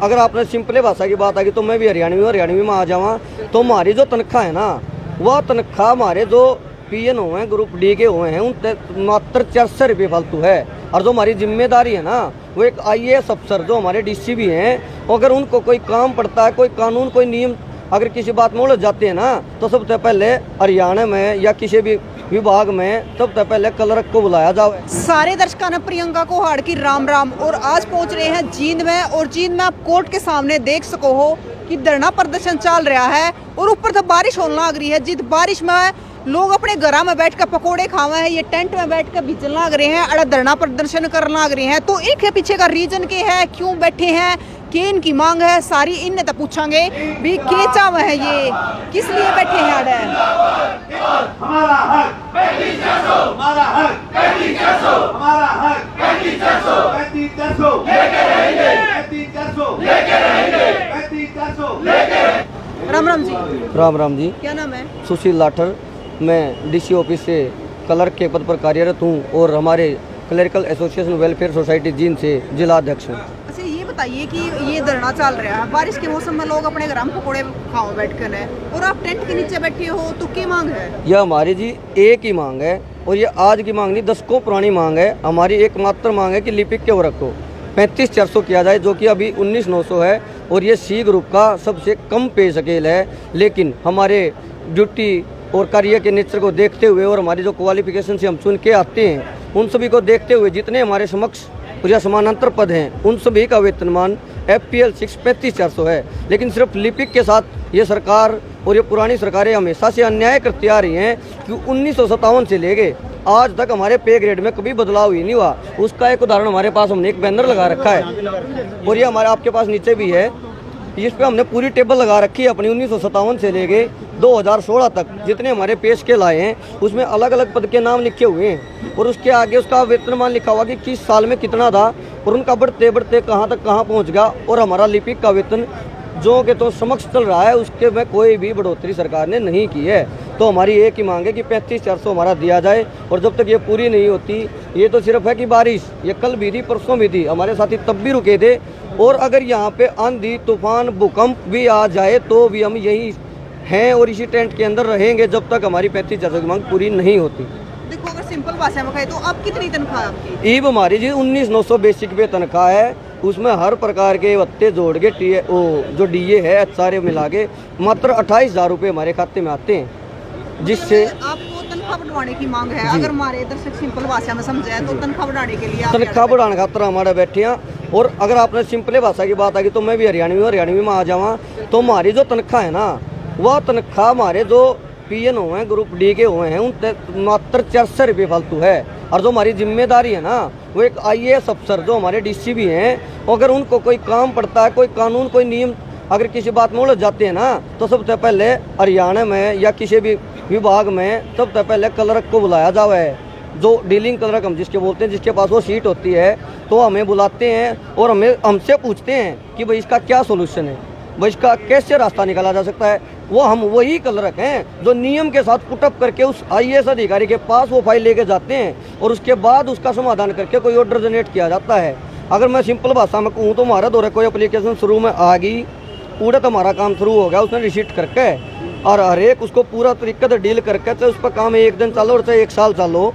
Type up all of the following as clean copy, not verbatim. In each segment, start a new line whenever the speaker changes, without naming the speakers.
अगर आपने सिंपल भाषा की बात आगी तो मैं भी हरियाणवी में आ जावा तो हमारी जो तनख्वाह है ना, वह तनख्वाह हमारे जो पीएन हुए हैं, ग्रुप डी के हुए हैं, उन मात्र 400 रुपये फालतू है। और जो हमारी जिम्मेदारी है ना, वो एक आईएएस अफसर जो हमारे डीसी भी हैं, अगर उनको कोई काम पड़ता है, कोई कानून कोई नियम अगर किसी बात में उलझ जाते हैं ना, तो सबसे पहले हरियाणा में या किसी भी विभाग में सबसे पहले क्लर्क को बुलाया जाए।
सारे दर्शकों ने प्रियंका कोहाड़ की राम राम। और आज पहुंच रहे हैं जींद में, और जींद में आप कोर्ट के सामने देख सको हो कि धरना प्रदर्शन चल रहा है और ऊपर तो बारिश होने लग रही है। जिस बारिश में लोग अपने घरों में बैठ कर पकौड़े खावे हैं, ये टेंट में बैठ कर भीजन लग रहे हैं, अड़ा धरना प्रदर्शन करने लग रहे हैं। तो इनके पीछे का रीजन के है, क्यों बैठे हैं, के इनकी मांग है, सारी इनने तो पूछांगे भी के चाव है, ये किस लिए बैठे हैं। अड़े
हमारा हक 3500, हमारा हक 3500, हमारा हक 3500, 3500 लेके रहेंगे, 3500 लेके रहेंगे, 3500 लेके।
राम राम जी।
राम राम जी।
क्या नाम है?
सुशील लाठर। मैं डीसी ऑफिस से क्लर्क के पद पर कार्यरत हूँ और हमारे clerical association welfare society Jind से जिला अध्यक्ष हूँ।
अच्छा, ये बताइए कि ये धरना चल रहा है, बारिश के मौसम में लोग अपने घर में पकौड़े खाओ बैठ कर है और आप टेंट के नीचे बैठे हो, तो क्या मांग है?
यह हमारी जी एक ही मांग है, और ये आज की मांग नहीं, दशकों पुरानी मांग है। हमारी एकमात्र मांग है कि लिपिक के वर्ग को 35,400 किया जाए, जो कि अभी 19,900 है, और ये सी ग्रुप का सबसे कम पे स्केल है। लेकिन हमारे ड्यूटी और कार्य के नेचर को देखते हुए और हमारी जो क्वालिफिकेशन से हम चुन के आते हैं, उन सभी को देखते हुए जितने हमारे समक्ष या समानांतर पद हैं, उन सभी का वेतनमान FPL 6 35,400 है। लेकिन सिर्फ लिपिक के साथ ये सरकार और ये पुरानी सरकारें हमेशा से अन्याय करती आ रही हैं कि 1957 से लेके आज तक हमारे पे ग्रेड में कभी बदलाव ही नहीं हुआ। उसका एक उदाहरण हमारे पास हमने एक बैनर लगा रखा है, और ये हमारे आपके पास नीचे भी है, जिस पे हमने पूरी टेबल लगा रखी है अपनी 1957 से लेके 2016 तक जितने हमारे पे स्केल आए हैं, उसमें अलग अलग पद के नाम लिखे हुए हैं, और उसके आगे उसका वेतनमान लिखा हुआ कि किस साल में कितना था और उनका बढ़ते बढ़ते कहाँ तक कहाँ पहुँच गया। और हमारा लिपिक का वेतन जो कि तो समक्ष चल रहा है, उसके में कोई भी बढ़ोतरी सरकार ने नहीं की है। तो हमारी एक ही मांग है कि 35,400 हमारा दिया जाए, और जब तक ये पूरी नहीं होती, ये तो सिर्फ है कि बारिश ये कल भी थी, परसों भी थी, हमारे साथी तब भी रुके थे, और अगर यहाँ पे आंधी तूफान भूकंप भी आ जाए तो भी हम यही हैं और इसी टेंट के अंदर रहेंगे जब तक हमारी 35,400 की मांग पूरी नहीं होती।
देखो, अगर सिंपल भाषा में कहे तो अब कितनी तनख्वाह है आपकी?
ईब हमारी जी 19,900 बेसिक पे तनख्वाह है, उसमें हर प्रकार के भत्ते जोड़ के जो DA है सारे मिला के मात्र 28,000 रुपये हमारे खाते में आते हैं, जिससे
आपको तनख्वाह बढ़वाने की मांग है। अगर हमारे दर्शक सिंपल भाषा में समझे तो तनख्वाह बढ़ाने के लिए
तनख्वाह बढ़ाने खातर हमारे बैठे हैं। और अगर आपने सिंपल भाषा की बात आगी तो मैं भी हरियाणवी में आ जावा तो हमारी जो तनख्वाह है ना, वह तनख्वाह हमारे जो पीएन हुए हैं, ग्रुप डी के हुए हैं, उन मात्र 400 रुपये फालतू है। और जो हमारी जिम्मेदारी है ना, वो एक आईएएस अफसर जो हमारे डीसी भी हैं, अगर उनको कोई काम पड़ता है, कोई कानून कोई नियम अगर किसी बात में उलझ जाते हैं ना, तो सबसे पहले हरियाणा में या किसी भी विभाग में सबसे पहले क्लर्क को बुलाया जाए, जो डीलिंग क्लर्क हम जिसके बोलते हैं, जिसके पास वो सीट होती है, तो हमें बुलाते हैं और हमसे पूछते हैं कि भाई इसका क्या सोल्यूशन है, भाई इसका कैसे रास्ता निकाला जा सकता है। वो हम वही क्लर्क हैं जो नियम के साथ पुटअप करके उस आईएएस अधिकारी के पास वो फाइल लेके जाते हैं, और उसके बाद उसका समाधान करके कोई ऑर्डर जनरेट किया जाता है। अगर मैं सिंपल भाषा में कहूँ तो हमारा दौरे कोई एप्लीकेशन शुरू में आ गई, पूरा तो हमारा काम शुरू हो गया, उसने रिसीट करके और हर एक उसको पूरा तरीके से डील करके, चाहे उस पर काम 1 दिन चलो और चाहे 1 साल चलो,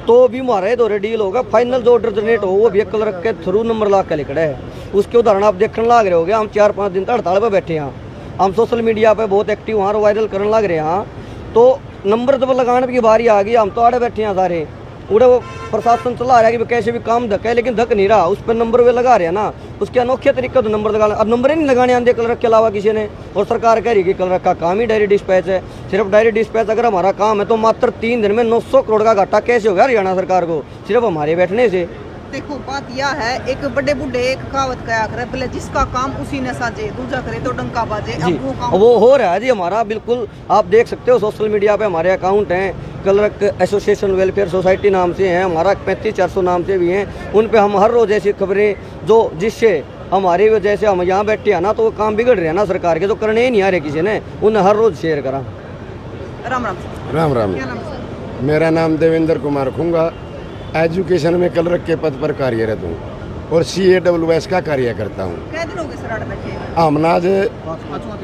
तो भी हमारे दौरे डील होगा। फाइनल जो ऑर्डर जनरेट हो वो भी क्लर्क के थ्रू नंबर ला के लिखड़ा है। उसके उदाहरण आप देखने लग रहे हो गए, हम 4-5 दिन तक हड़ताल पर बैठे हैं, हम सोशल मीडिया पे बहुत एक्टिव हैं, वायरल करने लग रहे हैं। तो नंबर जब लगाने की बारी आ गई, हम तो आड़े बैठे हैं सारे, पूरे वो प्रशासन चला रहा है कि कैसे भी काम धक्का, लेकिन धक नहीं रहा, उस पर नंबर वे लगा रहे हैं ना, उसके अनोखे तरीके से नंबर लगा, अब नंबर ही नहीं लगाने आंदे क्लर्क के अलावा किसी ने। और सरकार कह रही कि क्लर्क का काम ही डायरी डिस्पैच है, सिर्फ डायरी डिस्पैच अगर हमारा काम है तो मात्र 3 दिन में 900 करोड़ का घाटा कैसे हो गया हरियाणा सरकार को, सिर्फ हमारे बैठने से।
देखो, बात यह है, एक बड़े बूढ़े एक कहावत कहा करे, पहले जिसका काम उसी ने साजे, दूजा करे तो डंका बाजे। अब वो काम
वो हो रहा है जी हमारा, बिल्कुल आप देख सकते हो सोशल मीडिया पे हमारे अकाउंट हैं, क्लर्क एसोसिएशन वेलफेयर सोसाइटी नाम से हैं, हमारा 35,400 नाम से भी हैं, उन पे हम हर रोज ऐसी खबरें जो जिससे हमारी वजह से हम यहाँ बैठे हैं ना, तो वो काम बिगड़ रहे हैं ना सरकार के, जो करने ही नहीं आ रहे किसी ने, उन्हें हर रोज शेयर करा।
राम राम।
राम राम।
क्या नाम है?
मेरा नाम देवेंद्र कुमार खुंगा, एजुकेशन में क्लर्क के पद पर कार्यरत हूँ। और CAWS का कार्य करता हूँ।
कितने दिन हो गए सर आड़ बैठे?
हमने आज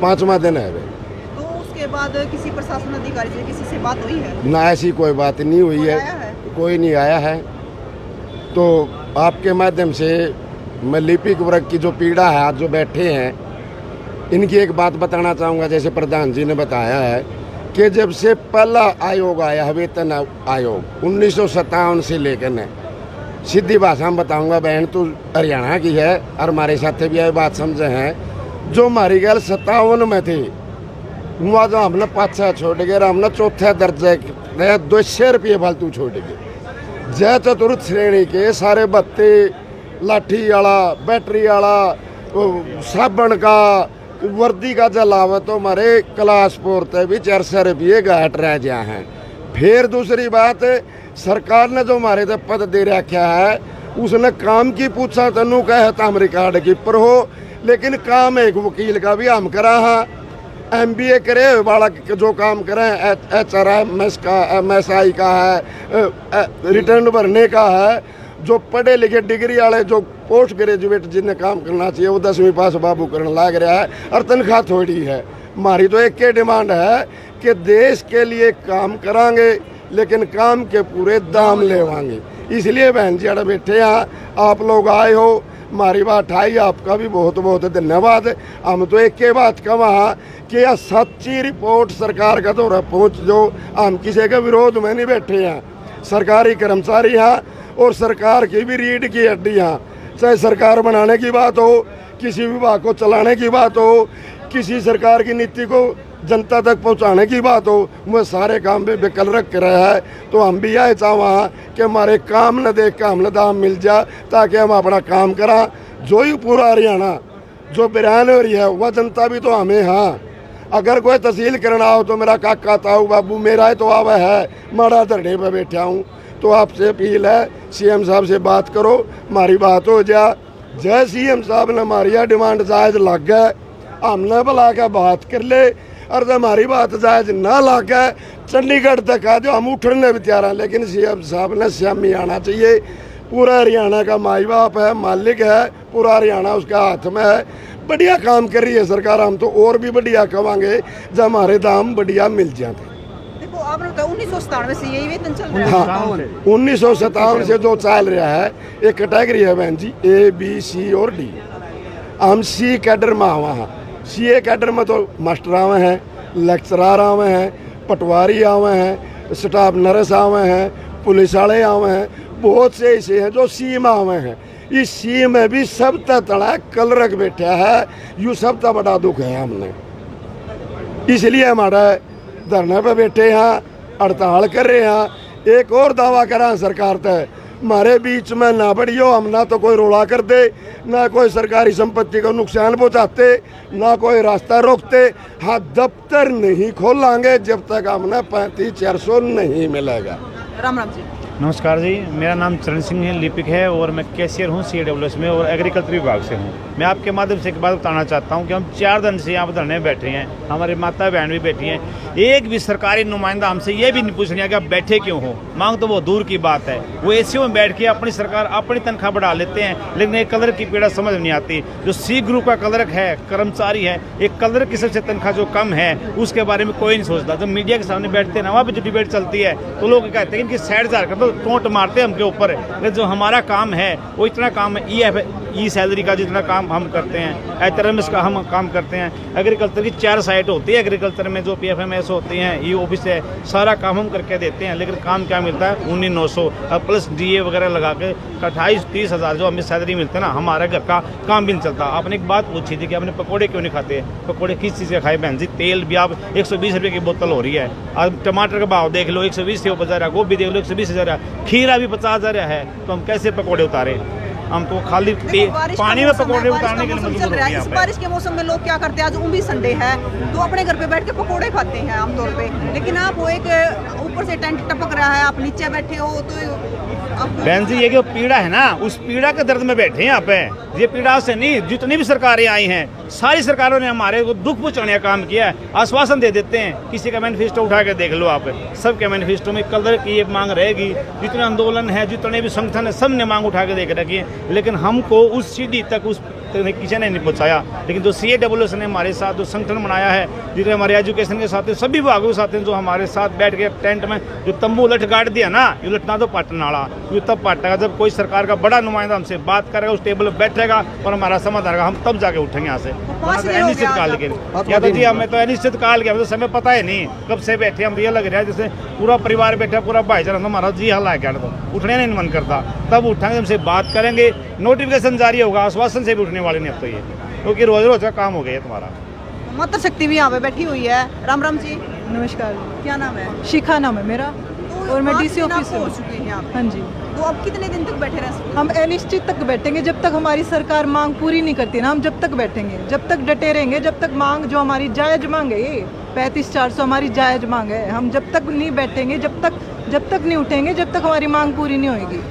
5वां दिन है।
तो उसके बाद किसी प्रशासन अधिकारी से किसी से बात हुई है?
ना ऐसी कोई बात नहीं हुई
कोई
है,
आया है?
कोई नहीं आया है। तो आपके माध्यम से मैं लिपिक वर्ग की जो पीड़ा है, आज जो बैठे हैं, इनकी एक बात बताना चाहूँगा। जैसे प्रधान जी ने बताया है कि जब से पहला आयोग आया, वेतन आयोग 1957 से लेकर न, सीधी भाषा में बताऊंगा, बहन तो हरियाणा की है और हमारे साथ भी यह बात समझे हैं। जो हमारी गैल 57 में थी, वहाँ जो हमने 5 छोड़ गए, हमने 4थे दर्जे 200 रुपये फालतू छोड़ गए। जय चतुर्थ श्रेणी के सारे बत्ते, लाठी वाला, बैटरी वाला, साबन का, वर्दी का जलावा तो हमारे क्लास पोरते भी 400 रुपये घाट रह गया है। फिर दूसरी बात, सरकार ने जो हमारे तक पद दे रखा है, उसने काम की पूछा तनु कहे तो हम रिकॉर्ड कीपर हो, लेकिन काम एक वकील का भी हम करा है। MBA करे वाला जो काम करें, HRMS का, MSI का है, रिटर्न भरने का है, जो पढ़े लिखे डिग्री वाले जो पोस्ट ग्रेजुएट जिन्हें काम करना चाहिए वो 10वीं पास बाबू करने लग रहा है और तनख्वाह थोड़ी है। हमारी तो एक के डिमांड है कि देश के लिए काम करांगे, लेकिन काम के पूरे दाम लेवांगे। इसलिए बहन जी अड़े बैठे हैं, आप लोग आए हो, हमारी बात आई, आपका भी बहुत बहुत धन्यवाद। हम तो एक के बात कहा कि यह सच्ची रिपोर्ट सरकार का दौरा पहुँच जो, हम किसी के विरोध में नहीं बैठे हैं। सरकारी कर्मचारी हैं और सरकार की भी रीढ़ की हड्डी हैं। चाहे सरकार बनाने की बात हो, किसी विभाग को चलाने की बात हो, किसी सरकार की नीति को जनता तक पहुंचाने की बात हो, वह सारे काम पे बेकल रख रहा है। तो हम भी यह चाहवा कि हमारे काम न देख कर हमने दाम मिल जा, ताकि हम अपना काम करा। जो ही पूरा हरियाणा जो बिरान हो रही है, वह जनता भी तो हमें। हाँ, अगर कोई तहसील करना हो तो मेरा काका ताऊ बाबू मेरा है तो आवा है, माड़ा धरने पर बैठा हूँ। तो आपसे अपील है, CM साहब से बात करो, हमारी बात हो जा। जय CM साहब ने हमारी यह डिमांड जायज लग गए, हमने बुला के बात कर ले, और जब हमारी बात जायज ना लग गए, चंडीगढ़ तक आ जो हम उठने भी तैयार हैं, लेकिन CM साहब ने श्यामी आना चाहिए। पूरा हरियाणा का माई बाप है, मालिक है, पूरा हरियाणा उसका हाथ में है। बढ़िया काम कर रही है सरकार, हम तो और भी बढ़िया कमांगे जब हमारे दाम बढ़िया मिल जाते।
देखो आपने बताया 1997 से यही वेतन चल रहा है।
हाँ, 1957 से जो चल रहा है, एक कैटेगरी है बहन जी, A, B, C और D। हम C कैडर में आवा हैं। CA कैडर में तो मास्टर आवे हैं, लेक्चरार आवे हैं, पटवारी आवे हैं, स्टाफ नर्स आवे हैं, पुलिस वाले आवे हैं, बहुत से ऐसे हैं जो C में आवे हैं। इस C में भी सब तड़ा कल रख बैठा है, यूँ सब ता बड़ा दुख है हमने। इसलिए हमारा धरने पे बैठे हैं, हड़ताल कर रहे हैं। एक और दावा करा सरकार तय, हमारे बीच में ना बढ़ियो, हम ना तो कोई रोड़ा कर दे, ना कोई सरकारी संपत्ति को नुकसान पहुँचाते, ना कोई रास्ता रोकते। हाँ, दफ्तर नहीं खोलांगे जब तक हमने 3500 नहीं मिलेगा।
राम राम जी।
नमस्कार जी, मेरा नाम चरण सिंह है, लिपिक है और मैं कैशियर हूँ CAWS में और एग्रीकल्चर विभाग से हूँ। मैं आपके माध्यम से एक बात बताना चाहता हूँ कि हम 4 दिन से यहाँ पर धरने बैठे हैं, हमारे माता बहन भी बैठी हैं। एक भी सरकारी नुमाइंदा हमसे ये भी नहीं पूछ रहा कि आप बैठे क्यों हो। मांग तो वो दूर की बात है, वो AC में बैठ के अपनी सरकार अपनी तनख्वाह बढ़ा लेते हैं, लेकिन एक क्लर्क की पीड़ा समझ नहीं आती। जो C ग्रुप का क्लर्क है, कर्मचारी है, एक क्लर्क की सबसे तनख्वाह जो कम है उसके बारे में कोई नहीं सोचता। जब मीडिया के सामने बैठते हैं ना, वहाँ पर जो डिबेट चलती है तो लोग कहते हैं इनकी साइड जार कर दो, टोंट मारते हैं हमके ऊपर। लेकिन जो हमारा काम है वो इतना काम है, ई सैलरी का जितना काम हम करते हैं, HRMS का हम काम करते हैं। एग्रीकल्चर की 4 साइट होती है, एग्रीकल्चर में जो PFMS होती हैं, ये ऑफिस है, सारा काम हम करके देते हैं। लेकिन काम क्या मिलता है? 19,900 प्लस DA वगैरह लगा के 28-30 हज़ार जो हमें सैलरी मिलते हैं ना, हमारे घर का काम भी नहीं चलता। आपने एक बात पूछी थी कि आपने पकौड़े क्यों नहीं खाते? पकौड़े किस चीज़ के खाए बहन जी? तेल भी आप 120 रुपये की बोतल हो रही है। अब टमाटर का भाव देख लो, 120 से ऊपर जा रहा है, गोभी देख लो 120 हज़ार है, खीरा भी 50,000 है, तो हम कैसे पकौड़े उतारे? हम तो खाली पानी में पकौड़े उतारने के लिए मजबूर हो गए हैं।
इस बारिश के मौसम में लोग क्या करते हैं, आज भी संडे है तो अपने घर पे बैठ के पकौड़े खाते हैं आमतौर पे। लेकिन आप वो एक ऊपर से टेंट टपक रहा है, आप नीचे बैठे हो तो
बहन जी, ये जो पीड़ा है ना, उस पीड़ा के दर्द में बैठे हैं यहाँ पे। ये पीड़ा से नहीं, जितनी भी सरकारें आई हैं, सारी सरकारों ने हमारे को दुख पहुँचाने का काम किया है। आश्वासन दे देते हैं, किसी का मैनिफेस्टो उठा के देख लो आप, सबके मैनिफेस्टो में कलर की ये मांग रहेगी। जितने आंदोलन है, जितने भी संगठन है, सब ने मांग उठा के देख रखी है, लेकिन हमको उस सीढ़ी तक उस किसी ने नहीं पहुँचाया। लेकिन जो CAWS ने हमारे साथ जो संगठन बनाया है, जितने हमारे एजुकेशन के साथ सभी विभागों के साथ जो हमारे साथ बैठ के टेंट में जो तंबू उलट गाड़ दिया ना, ये उलटना तो पाटना वाला, ये तब पाटेगा जब कोई सरकार का बड़ा नुमाइंदा हमसे बात करेगा, उस टेबल पर बैठेगा और हमारा समाधान होगा, हम तब जाके उठेंगे यहाँ से। अनिश्चित काल के या तो जी हमें तो अनिश्चित काल के, हमें तो समय पता है नहीं कब से बैठे हम। ये लग रहा है जैसे पूरा परिवार बैठा, पूरा भाईचारा, हमारा जी हाल है क्या, तो उठने नहीं मन करता। तब उठाएंगे, हमसे बात करेंगे, नोटिफिकेशन जारी होगा, आश्वासन से भी उठने वाले नहीं अब तो ये, क्योंकि रोज रोज का काम हो गया तुम्हारा।
मातृ शक्ति भी यहाँ पे बैठी हुई है। राम राम जी,
नमस्कार।
क्या नाम है?
शिखा नाम है मेरा, और मैं DC ऑफिस
हो
हूँ।
चुके हैं यहाँ पे।
हाँ जी,
तो अब कितने दिन तक बैठे रह सकते हैं?
हम अनिश्चित तक बैठेंगे जब तक हमारी सरकार मांग पूरी नहीं करती ना, हम जब तक बैठेंगे, जब तक डटे रहेंगे, जब तक मांग जो हमारी जायज मांग है, ये 35-400 हमारी जायज मांग है, हम जब तक नहीं बैठेंगे, जब तक नहीं उठेंगे, जब तक हमारी मांग पूरी नहीं होगी।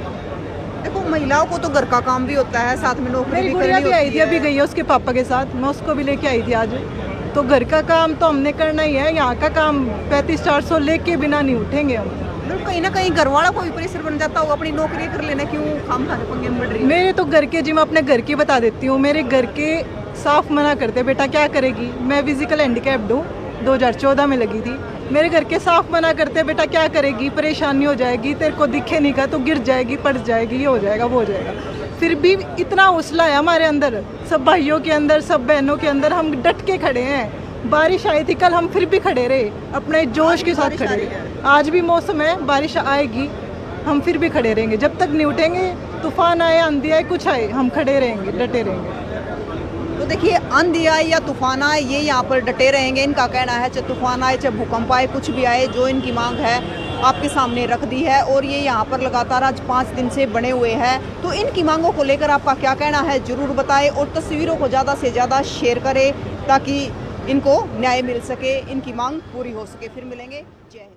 देखो, महिलाओं को तो घर का काम भी होता है, साथ में नौकरी
मेरी
भी
गुड़िया
करनी
भी आई
होती
थी, अभी
है।
गई है उसके पापा के साथ, मैं उसको भी लेके आई थी आज। तो घर का काम तो हमने करना ही है, यहाँ का काम 35-400 लेके बिना नहीं उठेंगे हम।
मतलब कहीं ना कहीं घर वाला को भी प्रेशर बन जाता होगा, अपनी नौकरी कर लेना, क्यों खाम खाने पंगे में बढ़ रही है?
मेरे तो घर के, जी मैं अपने घर की बता देती हूँ, मेरे घर के साफ मना करते, बेटा क्या करेगी, मैं फिजिकल हैंडीकैप्ड हूँ, 2014 में लगी थी। मेरे घर के साफ मना करते, बेटा क्या करेगी, परेशानी हो जाएगी, तेरे को दिखे नहीं का तो गिर जाएगी, पड़ जाएगी, ये हो जाएगा, वो हो जाएगा। फिर भी इतना हौसला है हमारे अंदर, सब भाइयों के अंदर, सब बहनों के अंदर, हम डट के खड़े हैं। बारिश आई थी कल, हम फिर भी खड़े रहे, अपने जोश के साथ खड़े रहे। आज भी मौसम है, बारिश आएगी, हम फिर भी खड़े रहेंगे, जब तक नहीं उठेंगे, तूफान आए, आंधी आए, कुछ आए, हम खड़े रहेंगे, डटे रहेंगे।
तो देखिए, आंधी आए या तूफान आए, ये यहाँ पर डटे रहेंगे। इनका कहना है चाहे तूफान आए, चाहे भूकंप आए, कुछ भी आए, जो इनकी मांग है आपके सामने रख दी है, और ये यहाँ पर लगातार आज 5 दिन से बने हुए हैं। तो इनकी मांगों को लेकर आपका क्या कहना है, जरूर बताएं, और तस्वीरों को ज़्यादा से ज़्यादा शेयर करें ताकि इनको न्याय मिल सके, इनकी मांग पूरी हो सके। फिर मिलेंगे, जय हिंद।